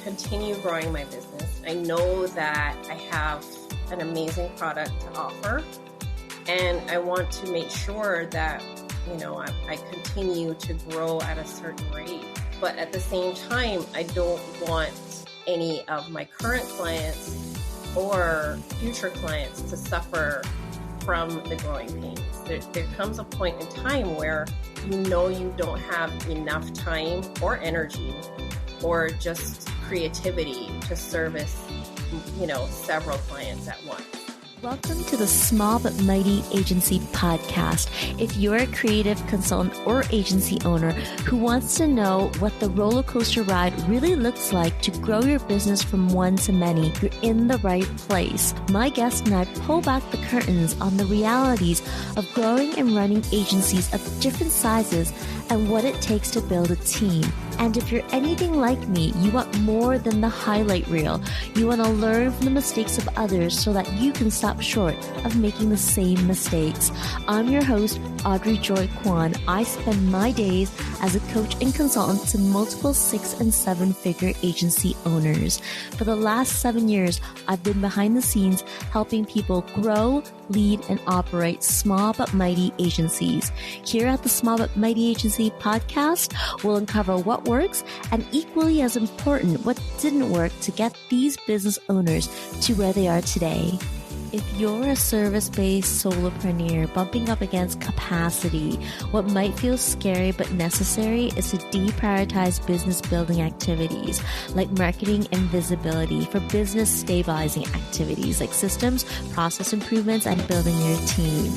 continue growing my business. I know that I have an amazing product to offer, and I want to make sure that, I continue to grow at a certain rate. But at the same time, I don't want any of my current clients or future clients to suffer from the growing pains. There comes a point in time where you don't have enough time or energy or just creativity to service, several clients at once. Welcome to the Small But Mighty Agency podcast. If you're a creative consultant or agency owner who wants to know what the roller coaster ride really looks like to grow your business from one to many, you're in the right place. My guest and I pull back the curtains on the realities of growing and running agencies of different sizes and what it takes to build a team. And if you're anything like me, you want more than the highlight reel. You want to learn from the mistakes of others so that you can stop short of making the same mistakes. I'm your host, Audrey Joy Kwan. I spend my days as a coach and consultant to multiple 6- and 7-figure agency owners. For the last 7 years, I've been behind the scenes helping people grow, lead, and operate small but mighty agencies. Here at the Small But Mighty Agency podcast, we'll uncover what works and, equally as important, what didn't work to get these business owners to where they are today. If you're a service-based solopreneur bumping up against capacity, what might feel scary but necessary is to deprioritize business building activities like marketing and visibility for business stabilizing activities like systems, process improvements, and building your team.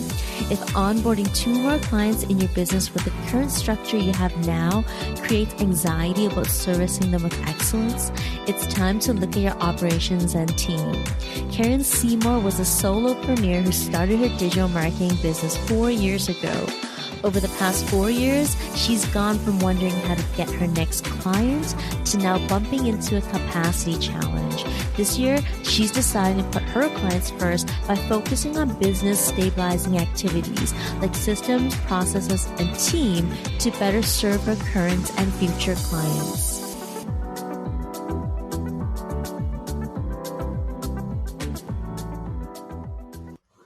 If onboarding 2 more clients in your business with the current structure you have now creates anxiety about servicing them with excellence, it's time to look at your operations and team. Seymour was a solopreneur who started her digital marketing business 4 years ago. Over the past 4 years, she's gone from wondering how to get her next client to now bumping into a capacity challenge. This year, she's decided to put her clients first by focusing on business stabilizing activities like systems, processes, and team to better serve her current and future clients.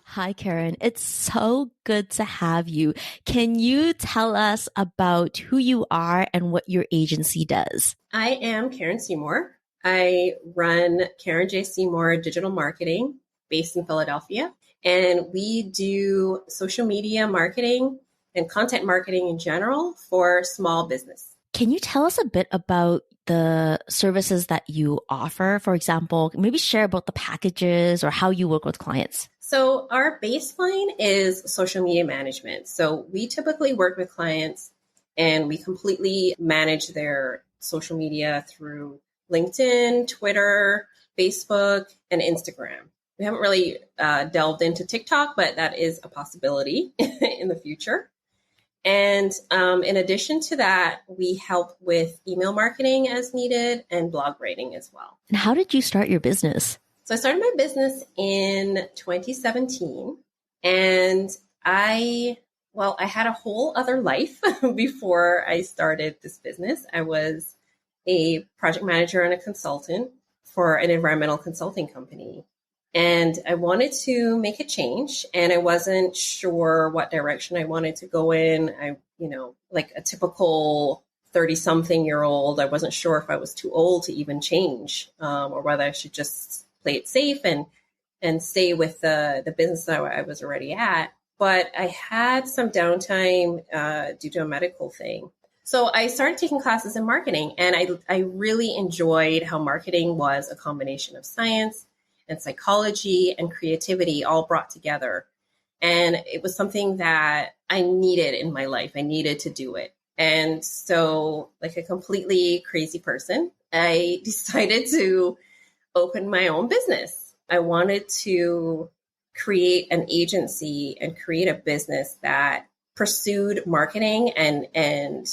Hi, Karen. It's so good to have you. Can you tell us about who you are and what your agency does? I am Karen Seymour. I run Karen J. Seymour Digital Marketing based in Philadelphia. And we do social media marketing and content marketing in general for small business. Can you tell us a bit about the services that you offer? For example, maybe share about the packages or how you work with clients. So our baseline is social media management. So we typically work with clients and we completely manage their social media through LinkedIn, Twitter, Facebook, and Instagram. We haven't really delved into TikTok, but that is a possibility in the future. And in addition to that, we help with email marketing as needed and blog writing as well. And how did you start your business? So I started my business in 2017, and I had a whole other life before I started this business. I was a project manager and a consultant for an environmental consulting company. And I wanted to make a change, and I wasn't sure what direction I wanted to go in. Like a typical 30-something-year-old, I wasn't sure if I was too old to even change, or whether I should just play it safe and stay with the business that I was already at. But I had some downtime due to a medical thing. So I started taking classes in marketing, and I really enjoyed how marketing was a combination of science and psychology and creativity all brought together. And it was something that I needed in my life. I needed to do it. And so, like a completely crazy person, I decided to open my own business. I wanted to create an agency and create a business that pursued marketing and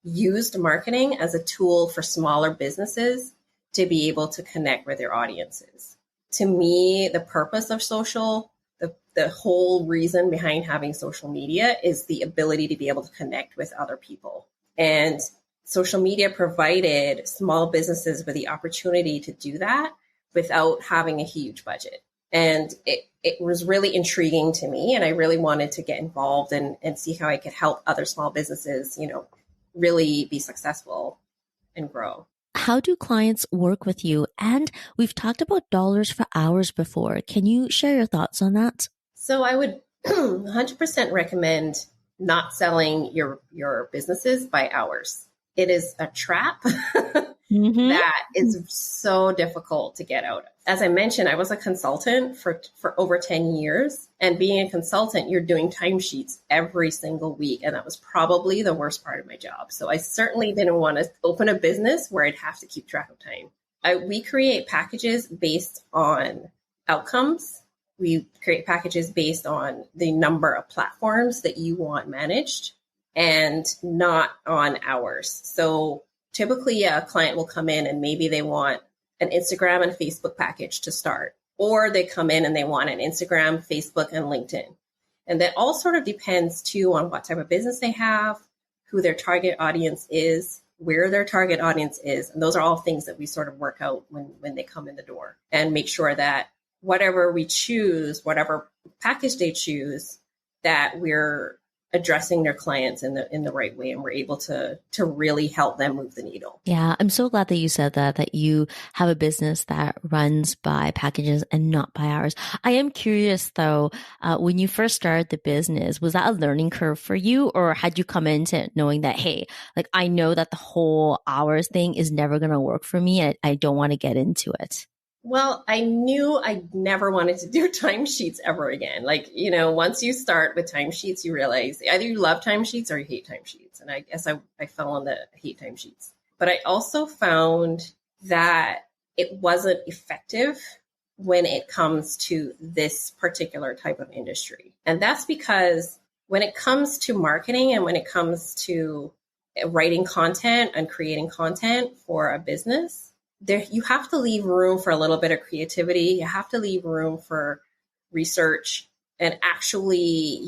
used marketing as a tool for smaller businesses to be able to connect with their audiences. To me, the purpose of social, the whole reason behind having social media is the ability to be able to connect with other people. And social media provided small businesses with the opportunity to do that without having a huge budget. And it was really intriguing to me. And I really wanted to get involved and see how I could help other small businesses, really be successful and grow. How do clients work with you? And we've talked about dollars for hours before. Can you share your thoughts on that? So I would 100% recommend not selling your businesses by hours. It is a trap that is so difficult to get out of. As I mentioned, I was a consultant for over 10 years. And being a consultant, you're doing timesheets every single week. And that was probably the worst part of my job. So I certainly didn't want to open a business where I'd have to keep track of time. We create packages based on outcomes. We create packages based on the number of platforms that you want managed and not on hours. So typically a client will come in and maybe they want an Instagram and Facebook package to start, or they come in and they want an Instagram, Facebook, and LinkedIn. And that all sort of depends too on what type of business they have, who their target audience is, where their target audience is. And those are all things that we sort of work out when they come in the door and make sure that whatever we choose, whatever package they choose, that we're addressing their clients in the right way, and we're able to really help them move the needle. Yeah, I'm so glad that you said that you have a business that runs by packages and not by hours. I am curious though, when you first started the business, was that a learning curve for you, or had you come into it knowing that, hey, like I know that the whole hours thing is never going to work for me. I don't want to get into it. Well, I knew I never wanted to do timesheets ever again. Like, once you start with timesheets, you realize either you love timesheets or you hate timesheets. And I guess I fell on the hate timesheets. But I also found that it wasn't effective when it comes to this particular type of industry. And that's because when it comes to marketing and when it comes to writing content and creating content for a business, you have to leave room for a little bit of creativity. You have to leave room for research, and actually,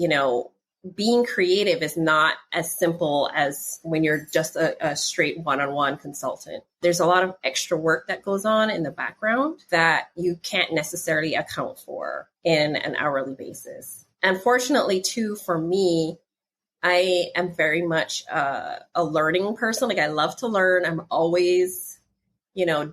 being creative is not as simple as when you're just a straight one-on-one consultant. There's a lot of extra work that goes on in the background that you can't necessarily account for in an hourly basis. Unfortunately, too, for me, I am very much a learning person. Like I love to learn. I'm always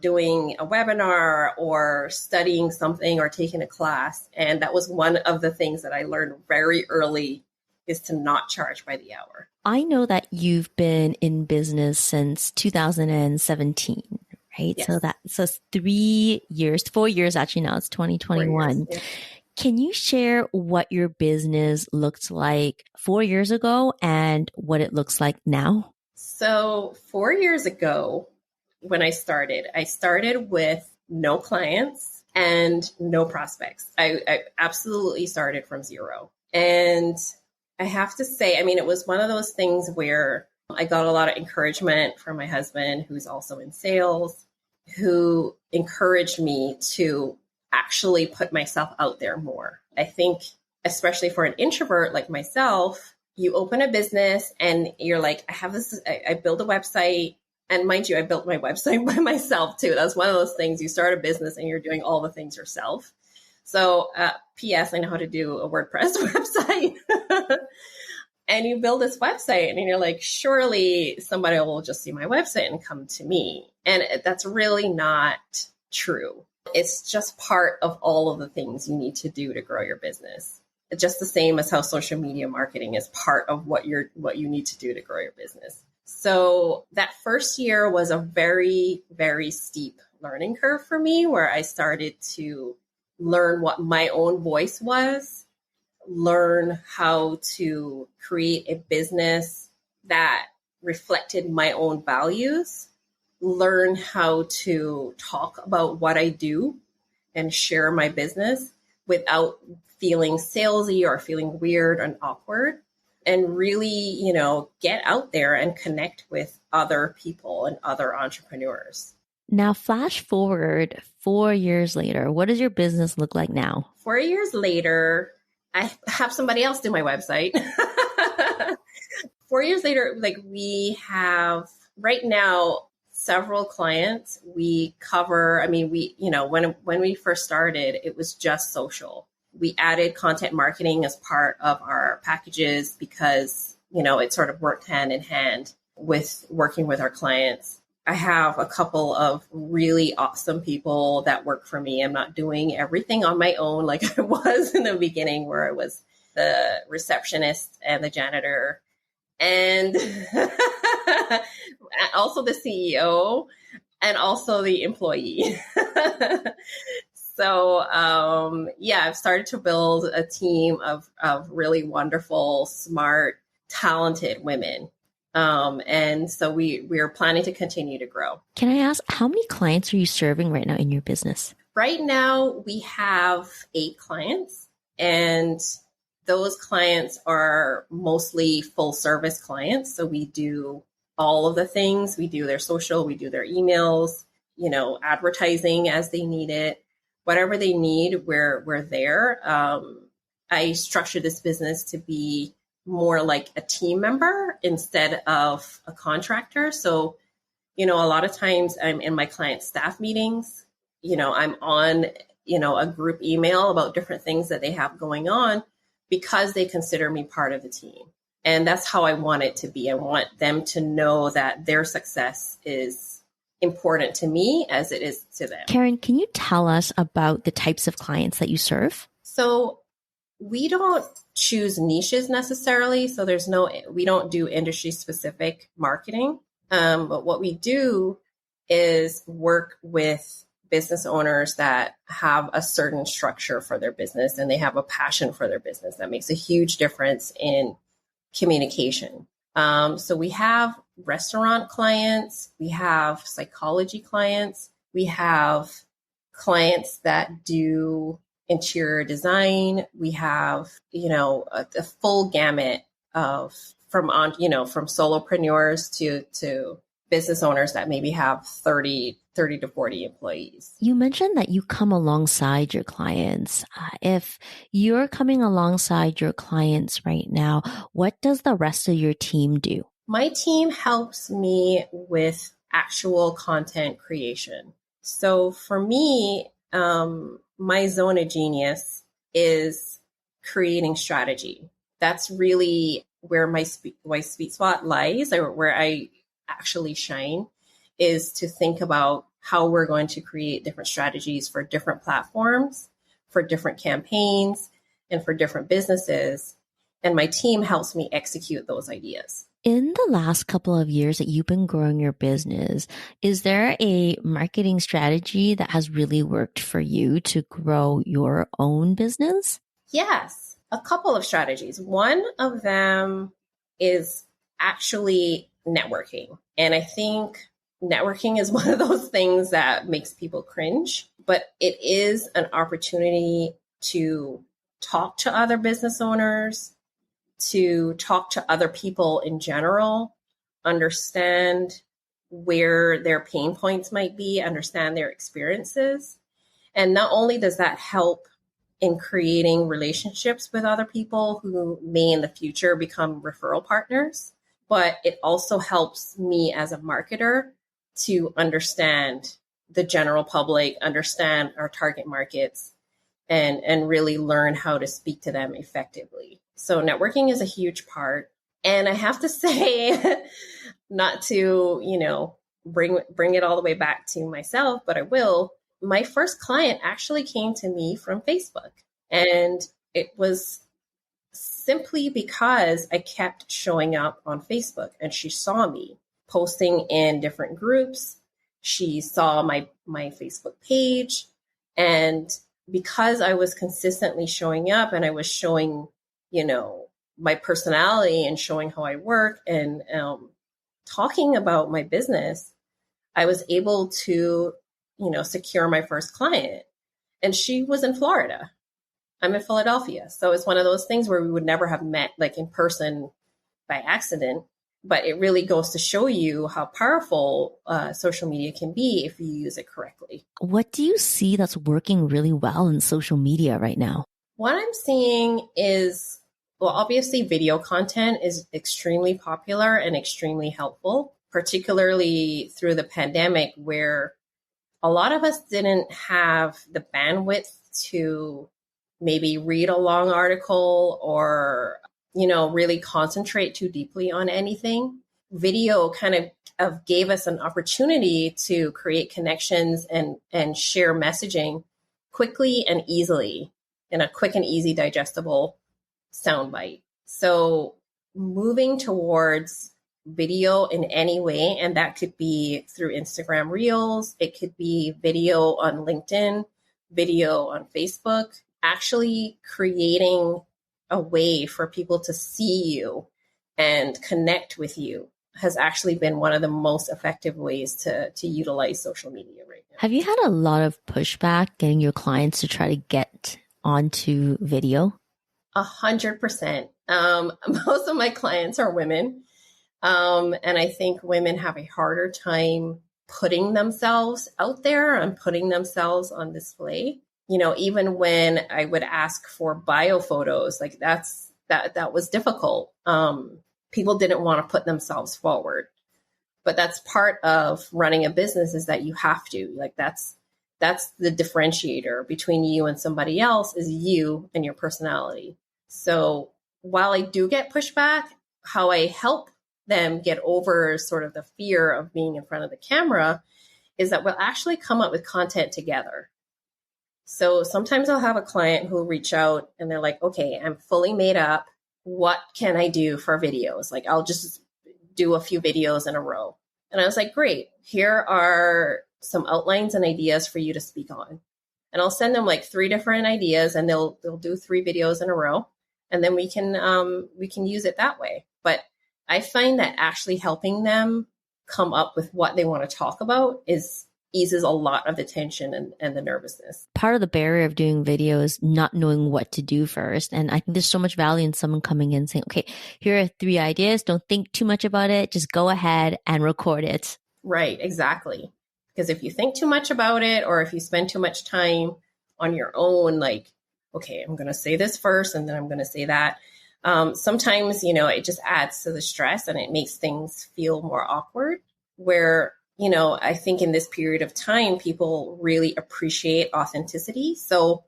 doing a webinar or studying something or taking a class. And that was one of the things that I learned very early, is to not charge by the hour. I know that you've been in business since 2017, right? Yes. So 3 years, 4 years actually now, it's 2021. Yeah. Can you share what your business looked like 4 years ago and what it looks like now? So 4 years ago, when I started with no clients and no prospects. I absolutely started from zero. And I have to say, it was one of those things where I got a lot of encouragement from my husband, who's also in sales, who encouraged me to actually put myself out there more. I think, especially for an introvert like myself, you open a business and you're like, I build a website. And mind you, I built my website by myself too. That's one of those things. You start a business and you're doing all the things yourself. So P.S. I know how to do a WordPress website. And you build this website and you're like, surely somebody will just see my website and come to me. And that's really not true. It's just part of all of the things you need to do to grow your business. It's just the same as how social media marketing is part of what you need to do to grow your business. So that first year was a very, very steep learning curve for me, where I started to learn what my own voice was, learn how to create a business that reflected my own values, learn how to talk about what I do and share my business without feeling salesy or feeling weird and awkward. And really, get out there and connect with other people and other entrepreneurs. Now, flash forward 4 years later, what does your business look like now? 4 years later, I have somebody else do my website. 4 years later, we have right now, several clients we cover. I mean, when we first started, it was just social. We added content marketing as part of our packages because, it sort of worked hand in hand with working with our clients. I have a couple of really awesome people that work for me. I'm not doing everything on my own like I was in the beginning, where I was the receptionist and the janitor and also the CEO and also the employee. So, I've started to build a team of really wonderful, smart, talented women. And so we're planning to continue to grow. Can I ask, how many clients are you serving right now in your business? Right now, we have 8 clients, and those clients are mostly full service clients. So we do all of the things. We do their social, we do their emails, advertising as they need it. Whatever they need, we're there. I structured this business to be more like a team member instead of a contractor. So, a lot of times I'm in my client staff meetings, I'm on, a group email about different things that they have going on because they consider me part of the team. And that's how I want it to be. I want them to know that their success is important to me as it is to them. Karen, can you tell us about the types of clients that you serve? So we don't choose niches necessarily. So we don't do industry specific marketing. But what we do is work with business owners that have a certain structure for their business and they have a passion for their business that makes a huge difference in communication. So we have restaurant clients, we have psychology clients, we have clients that do interior design. We have, a full gamut of from solopreneurs to business owners that maybe have 30 to 40 employees. You mentioned that you come alongside your clients. If you're coming alongside your clients right now, what does the rest of your team do? My team helps me with actual content creation. So for me, my zone of genius is creating strategy. That's really where my sweet spot lies, or where I actually shine, is to think about how we're going to create different strategies for different platforms, for different campaigns, and for different businesses. And my team helps me execute those ideas. In the last couple of years that you've been growing your business, is there a marketing strategy that has really worked for you to grow your own business? Yes, a couple of strategies. One of them is actually networking. And I think networking is one of those things that makes people cringe, but it is an opportunity to talk to other business owners, to talk to other people in general, understand where their pain points might be, understand their experiences. And not only does that help in creating relationships with other people who may in the future become referral partners, but it also helps me as a marketer to understand the general public, understand our target markets, and really learn how to speak to them effectively. So networking is a huge part. And I have to say, not to, bring it all the way back to myself, but I will. My first client actually came to me from Facebook. And it was simply because I kept showing up on Facebook, and she saw me posting in different groups. She saw my Facebook page. And because I was consistently showing up and I was showing, my personality and showing how I work and talking about my business, I was able to, secure my first client. And she was in Florida. I'm in Philadelphia. So it's one of those things where we would never have met like in person by accident. But it really goes to show you how powerful social media can be if you use it correctly. What do you see that's working really well in social media right now? What I'm seeing is, well, obviously video content is extremely popular and extremely helpful, particularly through the pandemic, where a lot of us didn't have the bandwidth to maybe read a long article or, really concentrate too deeply on anything. Video kind of gave us an opportunity to create connections and share messaging quickly and easily in a quick and easy digestible soundbite. So moving towards video in any way, and that could be through Instagram Reels, it could be video on LinkedIn, video on Facebook, actually creating a way for people to see you and connect with you has actually been one of the most effective ways to utilize social media right now. Have you had a lot of pushback getting your clients to try to get onto video? 100%. Most of my clients are women. And I think women have a harder time putting themselves out there and putting themselves on display. Even when I would ask for bio photos, like that was difficult. People didn't want to put themselves forward, but that's part of running a business, is that you have to, like, that's the differentiator between you and somebody else, is you and your personality. So while I do get pushback, how I help them get over sort of the fear of being in front of the camera is that we'll actually come up with content together. So sometimes I'll have a client who'll reach out and they're like, okay, I'm fully made up. What can I do for videos? Like, I'll just do a few videos in a row. And I was like, great, here are some outlines and ideas for you to speak on. And I'll send them like 3 different ideas, and they'll do 3 videos in a row. And then we can use it that way. But I find that actually helping them come up with what they want to talk about eases a lot of the tension and the nervousness. Part of the barrier of doing video is not knowing what to do first. And I think there's so much value in someone coming in saying, okay, here are 3 ideas. Don't think too much about it. Just go ahead and record it. Right, exactly. Because if you think too much about it, or if you spend too much time on your own, like, okay, I'm going to say this first and then I'm going to say that. Sometimes, it just adds to the stress and it makes things feel more awkward, where, I think in this period of time, people really appreciate authenticity. So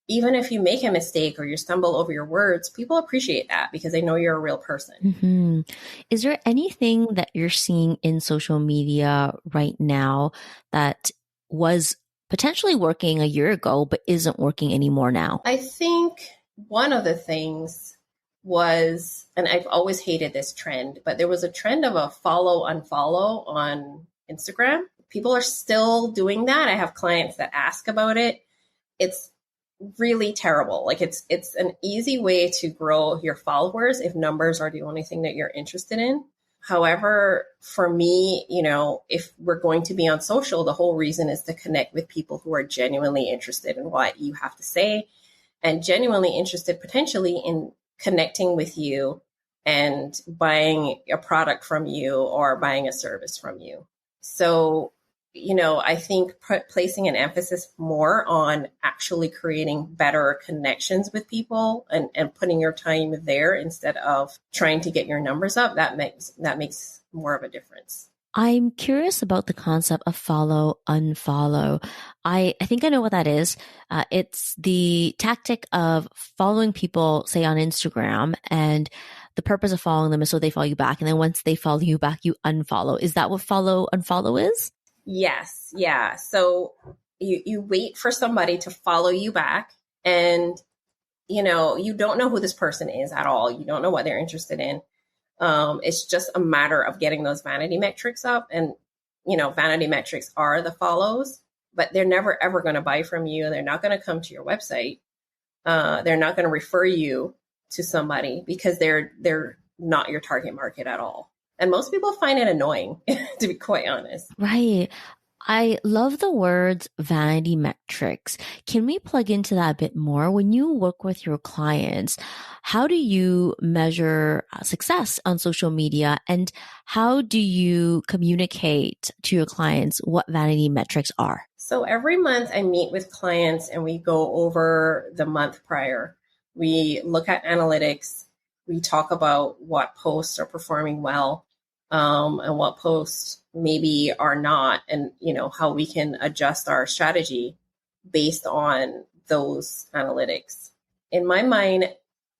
even if you make a mistake or you stumble over your words, people appreciate that because they know you're a real person. Mm-hmm. Is there anything that you're seeing in social media right now that was potentially working a year ago, but isn't working anymore now? I think one of the things was, and I've always hated this trend, but there was a trend of a follow, unfollow on Instagram. People are still doing that. I have clients that ask about it. It's really terrible. Like, it's an easy way to grow your followers if numbers are the only thing that you're interested in. However, for me, if we're going to be on social, the whole reason is to connect with people who are genuinely interested in what you have to say, and genuinely interested potentially in connecting with you and buying a product from you or buying a service from you. So, I think placing an emphasis more on actually creating better connections with people and putting your time there instead of trying to get your numbers up, that makes more of a difference. I'm curious about the concept of follow, unfollow. I think I know what that is. It's the tactic of following people, say on Instagram, and the purpose of following them is so they follow you back. And then once they follow you back, you unfollow. Is that what follow, unfollow is? Yes. Yeah. So you wait for somebody to follow you back, and, you don't know who this person is at all. You don't know what they're interested in. It's just a matter of getting those vanity metrics up, and, vanity metrics are the follows, but they're never, ever going to buy from you. They're not going to come to your website. They're not going to refer you to somebody because they're not your target market at all. And most people find it annoying, to be quite honest. Right. I love the words vanity metrics. Can we plug into that a bit more? When you work with your clients, how do you measure success on social media, and how do you communicate to your clients what vanity metrics are? So every month I meet with clients and we go over the month prior. We look at analytics. We talk about what posts are performing well. and what posts maybe are not, and, how we can adjust our strategy based on those analytics. In my mind,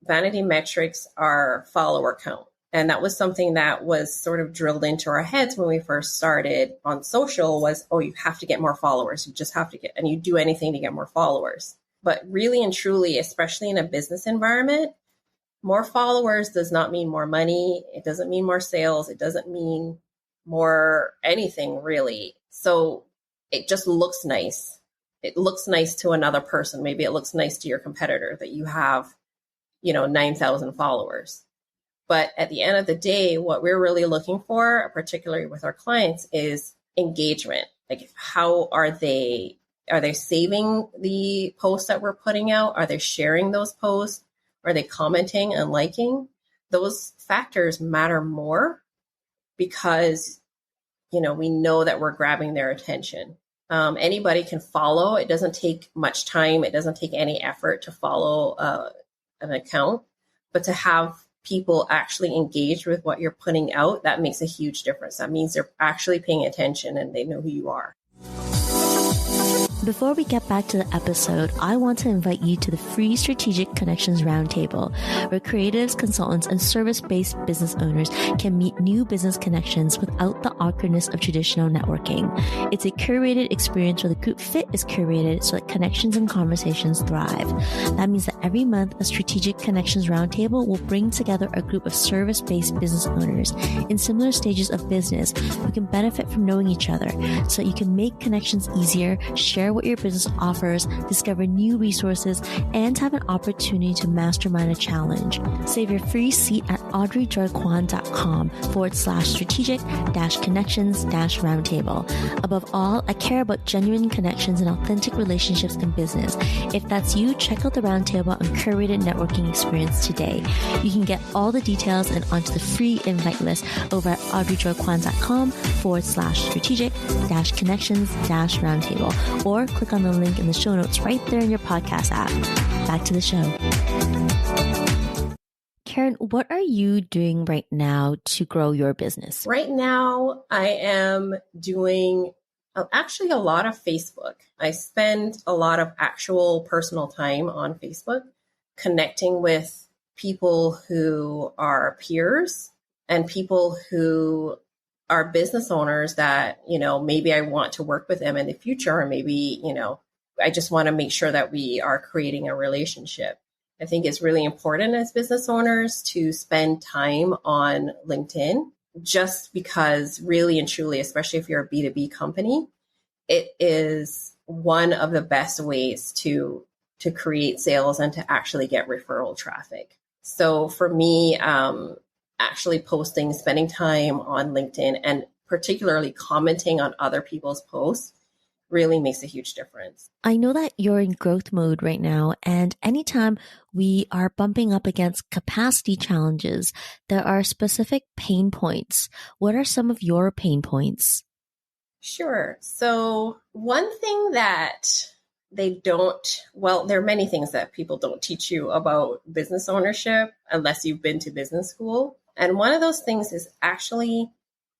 vanity metrics are follower count. And that was something that was sort of drilled into our heads when we first started on social was, oh, you have to get more followers. You just have to get, and you do anything to get more followers. But really and truly, especially in a business environment, more followers does not mean more money. It doesn't mean more sales. It doesn't mean more anything really. So it just looks nice. It looks nice to another person. Maybe it looks nice to your competitor that you have, 9,000 followers. But at the end of the day, what we're really looking for, particularly with our clients, is engagement. Like, how are they saving the posts that we're putting out? Are they sharing those posts? Are they commenting and liking? Those factors matter more because, we know that we're grabbing their attention. Anybody can follow. It doesn't take much time. It doesn't take any effort to follow an account, but to have people actually engage with what you're putting out, that makes a huge difference. That means they're actually paying attention and they know who you are. Before we get back to the episode, I want to invite you to the free Strategic Connections Roundtable, where creatives, consultants, and service-based business owners can meet new business connections without the awkwardness of traditional networking. It's a curated experience where the group fit is curated so that connections and conversations thrive. That means that every month, a Strategic Connections Roundtable will bring together a group of service-based business owners in similar stages of business who can benefit from knowing each other so that you can make connections easier, share what your business offers, discover new resources, and have an opportunity to mastermind a challenge. Save your free seat at audreyjoyquan.com/strategic-connections-roundtable. Above all, I care about genuine connections and authentic relationships in business. If that's you, check out the Roundtable and curated networking experience today. You can get all the details and onto the free invite list over at audreyjoyquan.com/strategic-connections-roundtable, or click on the link in the show notes right there in your podcast app. Back to the show. Karen, what are you doing right now to grow your business? Right now, I am doing actually a lot of Facebook. I spend a lot of actual personal time on Facebook, connecting with people who are peers and people who are business owners that, maybe I want to work with them in the future, or maybe, I just want to make sure that we are creating a relationship. I think it's really important as business owners to spend time on LinkedIn, just because really and truly, especially if you're a B2B company, it is one of the best ways to create sales and to actually get referral traffic. So for me, actually posting, spending time on LinkedIn, and particularly commenting on other people's posts really makes a huge difference. I know that you're in growth mode right now, and anytime we are bumping up against capacity challenges, there are specific pain points. What are some of your pain points? Sure. So one thing that there are many things that people don't teach you about business ownership unless you've been to business school. And one of those things is actually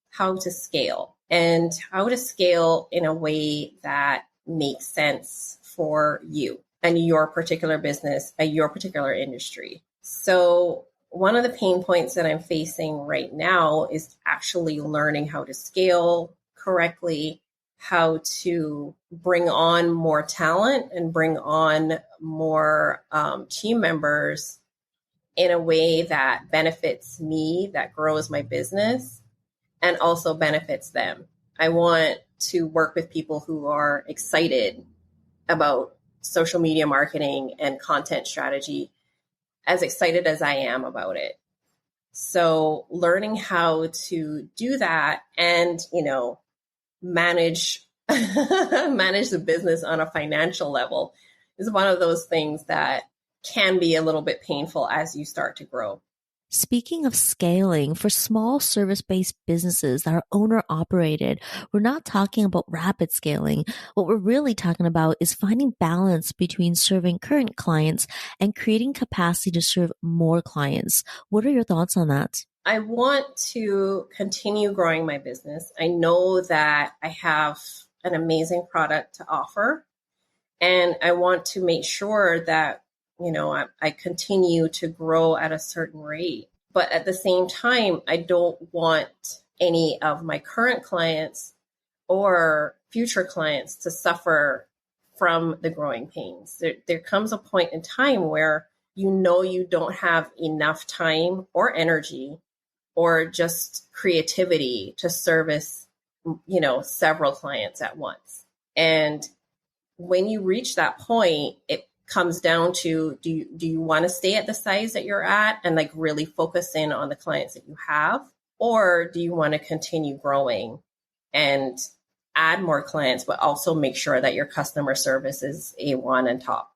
how to scale, and how to scale in a way that makes sense for you and your particular business and your particular industry. So one of the pain points that I'm facing right now is actually learning how to scale correctly, how to bring on more talent and bring on more team members in a way that benefits me, that grows my business, and also benefits them. I want to work with people who are excited about social media marketing and content strategy, as excited as I am about it. So learning how to do that and, manage the business on a financial level is one of those things that can be a little bit painful as you start to grow. Speaking of scaling, for small service-based businesses that are owner-operated, we're not talking about rapid scaling. What we're really talking about is finding balance between serving current clients and creating capacity to serve more clients. What are your thoughts on that? I want to continue growing my business. I know that I have an amazing product to offer, and I want to make sure that, I continue to grow at a certain rate. But at the same time, I don't want any of my current clients or future clients to suffer from the growing pains. There comes a point in time where you don't have enough time or energy or just creativity to service, several clients at once. And when you reach that point, it comes down to, do you want to stay at the size that you're at and like really focus in on the clients that you have? Or do you want to continue growing and add more clients, but also make sure that your customer service is A1 and top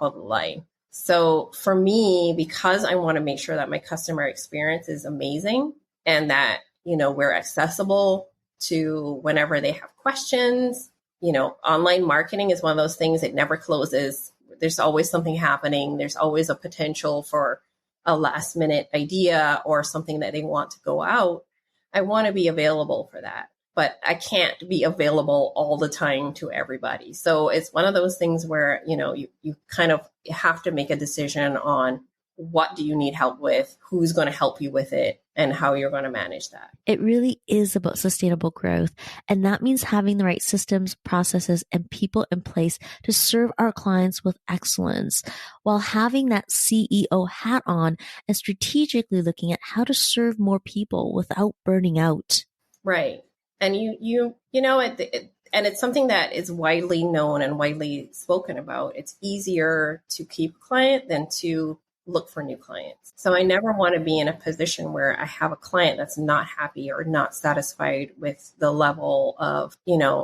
of the line? So for me, because I want to make sure that my customer experience is amazing and that, we're accessible to whenever they have questions, online marketing is one of those things that never closes. There's always something happening. There's always a potential for a last minute idea or something that they want to go out. I want to be available for that, but I can't be available all the time to everybody. So it's one of those things where, you kind of have to make a decision on what do you need help with, who's going to help you with it, and how you're going to manage that. It really is about sustainable growth. And that means having the right systems, processes, and people in place to serve our clients with excellence while having that CEO hat on and strategically looking at how to serve more people without burning out. Right. And and it's something that is widely known and widely spoken about. It's easier to keep a client than to look for new clients. So I never want to be in a position where I have a client that's not happy or not satisfied with the level of,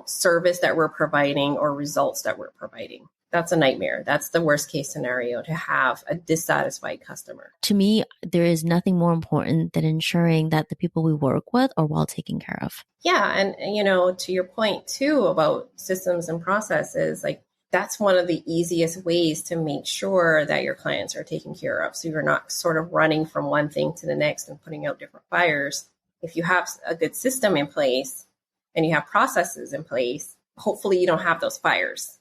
service that we're providing or results that we're providing. That's a nightmare. That's the worst case scenario, to have a dissatisfied customer. To me, there is nothing more important than ensuring that the people we work with are well taken care of. Yeah. And, to your point too about systems and processes, like that's one of the easiest ways to make sure that your clients are taken care of. So you're not sort of running from one thing to the next and putting out different fires. If you have a good system in place and you have processes in place, hopefully you don't have those fires.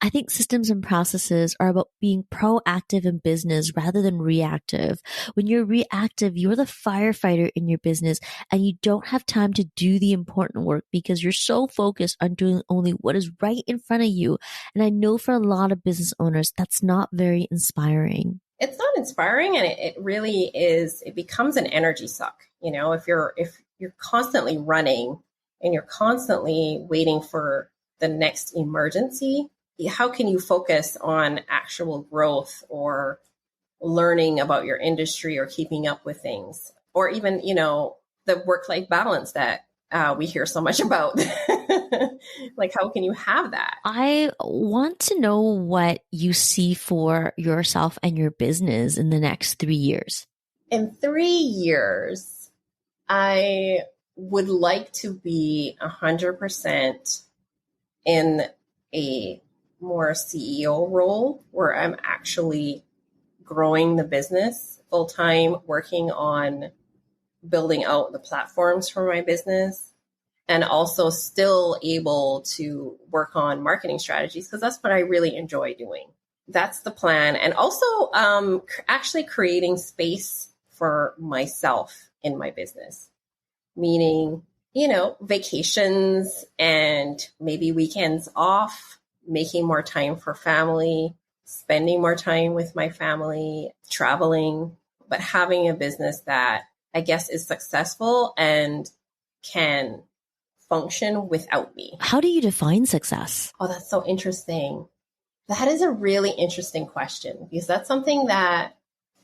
I think systems and processes are about being proactive in business rather than reactive. When you're reactive, you're the firefighter in your business and you don't have time to do the important work because you're so focused on doing only what is right in front of you. And I know for a lot of business owners, that's not very inspiring. It's not inspiring, and it really is. It becomes an energy suck. If you're constantly running and you're constantly waiting for the next emergency, how can you focus on actual growth or learning about your industry or keeping up with things, or even, the work-life balance that we hear so much about? Like, how can you have that? I want to know what you see for yourself and your business in the next 3 years. In 3 years, I would like to be 100% in a more CEO role where I'm actually growing the business full time, working on building out the platforms for my business, and also still able to work on marketing strategies, because that's what I really enjoy doing. That's the plan. And also actually creating space for myself in my business, meaning, vacations and maybe weekends off, making more time for family, spending more time with my family, traveling, but having a business that I guess is successful and can function without me. How do you define success? Oh, that's so interesting. That is a really interesting question, because that's something that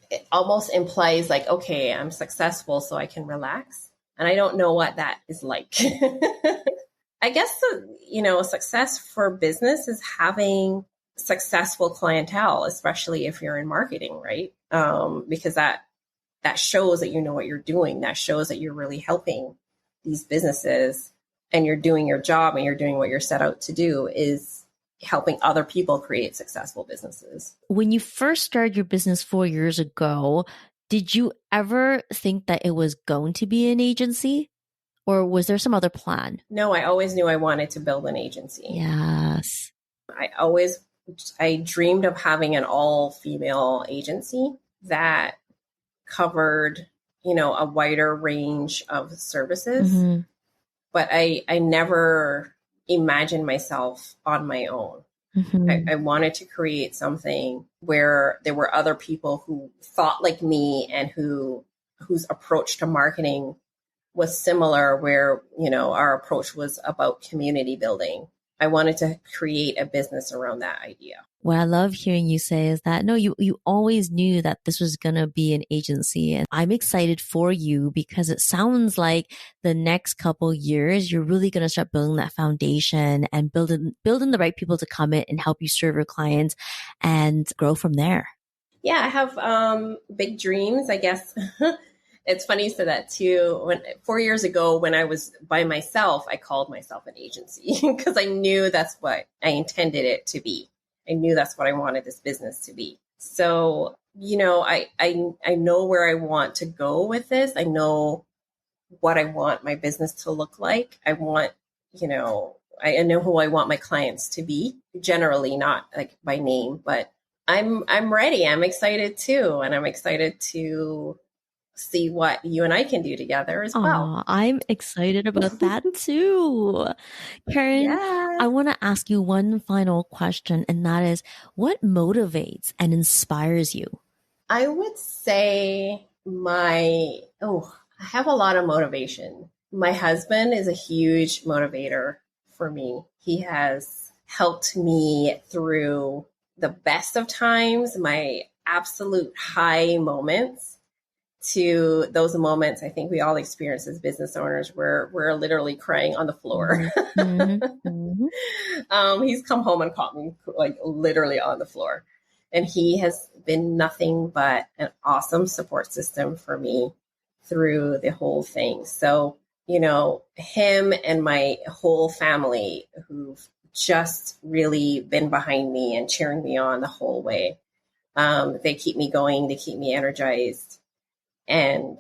it almost implies like, okay, I'm successful so I can relax. And I don't know what that is like. I guess, success for business is having successful clientele, especially if you're in marketing, right? Because that shows that you know what you're doing. That shows that you're really helping these businesses and you're doing your job and you're doing what you're set out to do, is helping other people create successful businesses. When you first started your business 4 years ago, Did you ever think that it was going to be an agency? Or was there some other plan? No, I always knew I wanted to build an agency. Yes. I dreamed of having an all-female agency that covered, a wider range of services. Mm-hmm. But I never imagined myself on my own. Mm-hmm. I wanted to create something where there were other people who thought like me and whose approach to marketing was similar, where, our approach was about community building. I wanted to create a business around that idea. What I love hearing you say is that, no, you always knew that this was going to be an agency. And I'm excited for you because it sounds like the next couple years, you're really going to start building that foundation and building the right people to come in and help you serve your clients and grow from there. Yeah, I have big dreams, I guess. It's funny you said that too. 4 years ago, when I was by myself, I called myself an agency because I knew that's what I intended it to be. I knew that's what I wanted this business to be. So, I know where I want to go with this. I know what I want my business to look like. I want, I know who I want my clients to be, generally, not like by name, but I'm ready. I'm excited too. And I'm excited to see what you and I can do together as well. I'm excited about that too. Karen, Yeah. I want to ask you one final question, and that is, what motivates and inspires you? I would say I have a lot of motivation. My husband is a huge motivator for me. He has helped me through the best of times, my absolute high moments, to those moments I think we all experience as business owners where we're literally crying on the floor. Mm-hmm. Mm-hmm. He's come home and caught me like literally on the floor. And he has been nothing but an awesome support system for me through the whole thing. So, him and my whole family who've just really been behind me and cheering me on the whole way. They keep me going. They keep me energized. And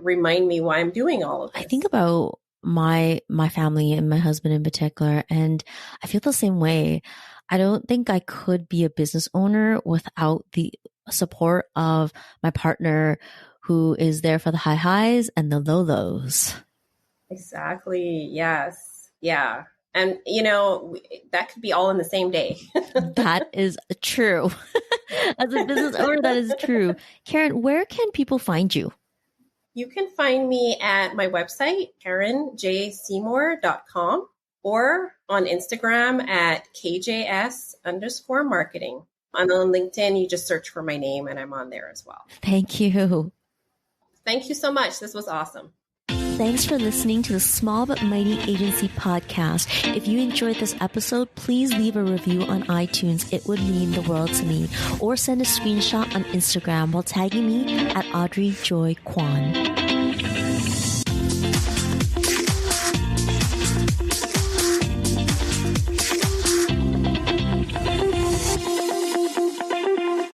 remind me why I'm doing all of this. I think about my family and my husband in particular, and I feel the same way. I don't think I could be a business owner without the support of my partner, who is there for the high highs and the low lows. Exactly. Yes. Yeah. And, that could be all in the same day. That is true. As a business owner, that is true. Karen, where can people find you? You can find me at my website, KarenJSeymour.com, or on Instagram at KJS_marketing. On LinkedIn, you just search for my name and I'm on there as well. Thank you. Thank you so much. This was awesome. Thanks for listening to the Small But Mighty Agency podcast. If you enjoyed this episode, please leave a review on iTunes. It would mean the world to me. Or send a screenshot on Instagram while tagging me at Audrey Joy Kwan.